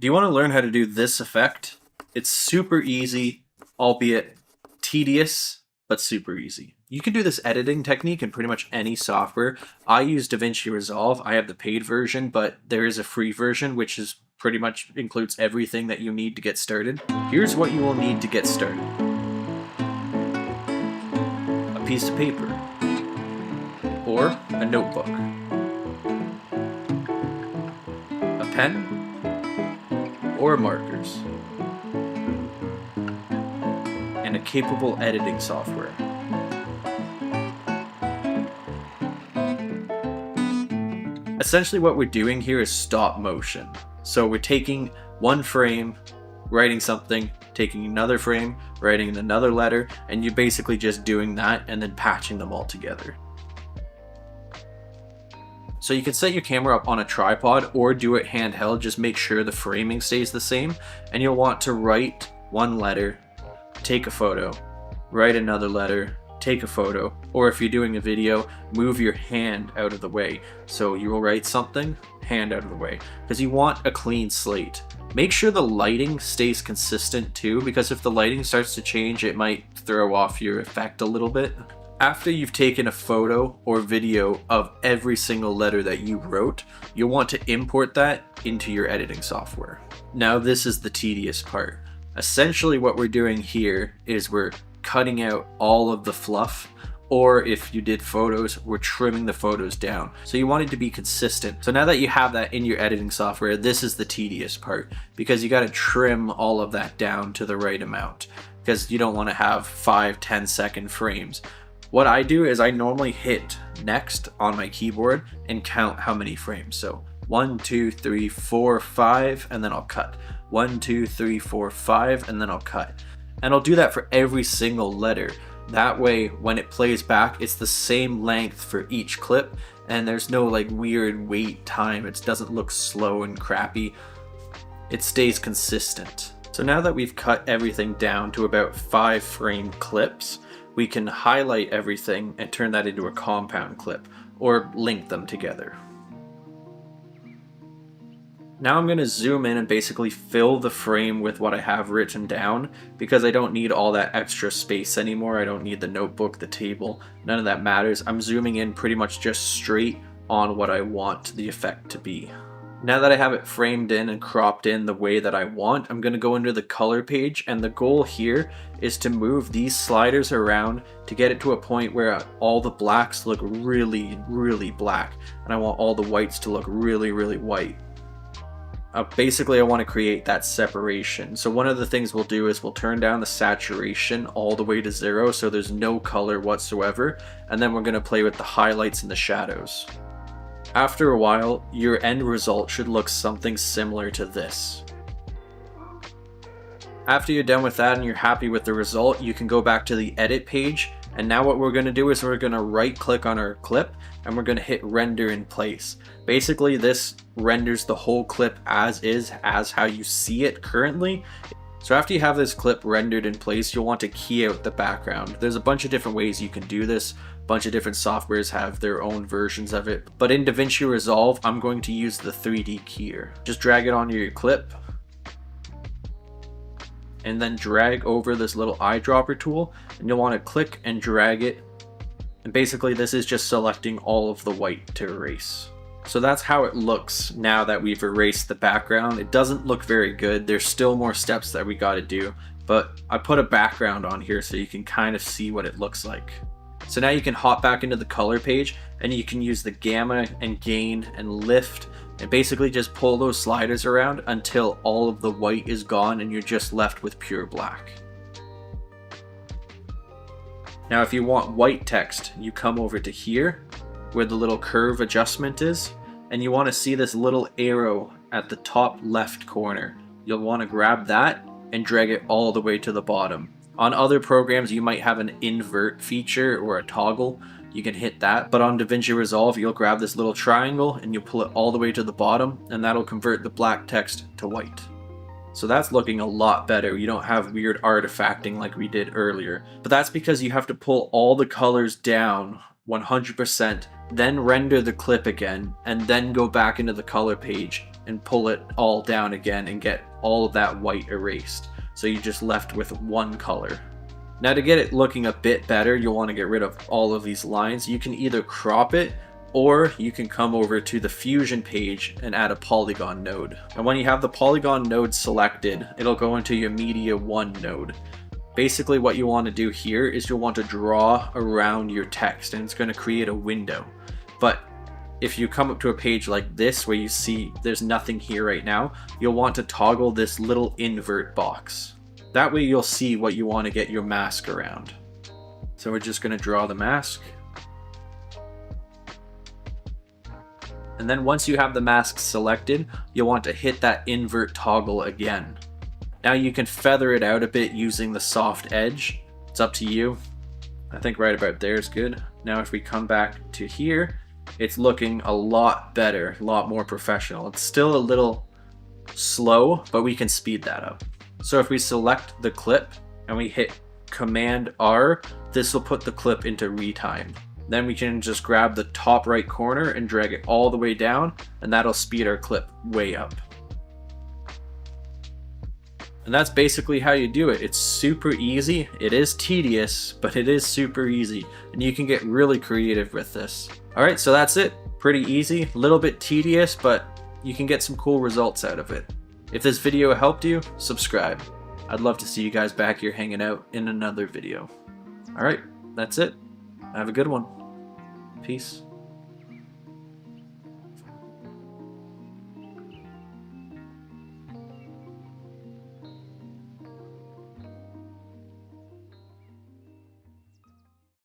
Do you want to learn how to do this effect? It's super easy, albeit tedious, but super easy. You can do this editing technique in pretty much any software. I use DaVinci Resolve. I have the paid version, but there is a free version, which is pretty much includes everything that you need to get started. Here's what you will need to get started. A piece of paper, or a notebook, a pen, or markers, and a capable editing software. Essentially what we're doing here is stop motion. So we're taking one frame, writing something, taking another frame, writing another letter, and you're basically just doing that and then patching them all together. So you can set your camera up on a tripod or do it handheld, just make sure the framing stays the same, and you'll want to write one letter, take a photo, write another letter, take a photo, or if you're doing a video, move your hand out of the way. So you will write something, hand out of the way, because you want a clean slate. Make sure the lighting stays consistent too, because if the lighting starts to change, it might throw off your effect a little bit. After you've taken a photo or video of every single letter that you wrote, you'll want to import that into your editing software. Now this is the tedious part. Essentially what we're doing here is we're cutting out all of the fluff, or if you did photos, we're trimming the photos down. So you want it to be consistent. So now that you have that in your editing software, this is the tedious part, because you got to trim all of that down to the right amount, because you don't want to have 5-10 second frames. What I do is I normally hit next on my keyboard and count how many frames. So 1, 2, 3, 4, 5, and then I'll cut. 1, 2, 3, 4, 5, and then I'll cut. And I'll do that for every single letter. That way, when it plays back, it's the same length for each clip, and there's no like weird wait time. It doesn't look slow and crappy. It stays consistent. So now that we've cut everything down to about 5 frame clips, we can highlight everything and turn that into a compound clip, or link them together. Now I'm going to zoom in and basically fill the frame with what I have written down, because I don't need all that extra space anymore. I don't need the notebook, the table, none of that matters. I'm zooming in pretty much just straight on what I want the effect to be. Now that I have it framed in and cropped in the way that I want, I'm going to go into the color page, and the goal here is to move these sliders around to get it to a point where all the blacks look really, really black, and I want all the whites to look really, really white. Basically, I want to create that separation. So one of the things we'll do is we'll turn down the saturation all the way to 0, so there's no color whatsoever, and then we're going to play with the highlights and the shadows. After a while, your end result should look something similar to this. After you're done with that and you're happy with the result, you can go back to the edit page, and now what we're going to do is we're going to right click on our clip and we're going to hit render in place. Basically, this renders the whole clip as is, as how you see it currently. So after you have this clip rendered in place, you'll want to key out the background. There's a bunch of different ways you can do this. A bunch of different softwares have their own versions of it. But in DaVinci Resolve, I'm going to use the 3D keyer. Just drag it onto your clip, and then drag over this little eyedropper tool, and you'll want to click and drag it. And basically this is just selecting all of the white to erase. So that's how it looks now that we've erased the background. It doesn't look very good. There's still more steps that we got to do, but I put a background on here so you can kind of see what it looks like. So now you can hop back into the color page, and you can use the gamma and gain and lift and basically just pull those sliders around until all of the white is gone and you're just left with pure black. Now if you want white text, you come over to here where the little curve adjustment is, and you want to see this little arrow at the top left corner. You'll want to grab that and drag it all the way to the bottom. On other programs you might have an invert feature or a toggle. You can hit that, but on DaVinci Resolve you'll grab this little triangle and you'll pull it all the way to the bottom, and that'll convert the black text to white. So that's looking a lot better. You don't have weird artifacting like we did earlier, but that's because you have to pull all the colors down 100%, then render the clip again, and then go back into the color page and pull it all down again and get all of that white erased. So you're just left with one color. Now to get it looking a bit better, you'll want to get rid of all of these lines. You can either crop it, or you can come over to the Fusion page and add a polygon node. And when you have the polygon node selected, it'll go into your Media 1 node. Basically what you want to do here is you'll want to draw around your text, and it's going to create a window. But if you come up to a page like this where you see there's nothing here right now, you'll want to toggle this little invert box. That way you'll see what you want to get your mask around. So we're just going to draw the mask. And then once you have the mask selected, you'll want to hit that invert toggle again. Now you can feather it out a bit using the soft edge. It's up to you. I think right about there is good. Now if we come back to here, it's looking a lot better, a lot more professional. It's still a little slow, but we can speed that up. So if we select the clip and we hit Command R, this will put the clip into retime. Then we can just grab the top right corner and drag it all the way down, and that'll speed our clip way up. And that's basically how you do it. It's super easy. It is tedious, but it is super easy, and you can get really creative with this. All right, so that's it. Pretty easy, a little bit tedious, but you can get some cool results out of it. If this video helped you, subscribe. I'd love to see you guys back here hanging out in another video. All right, that's it. Have a good one. Peace.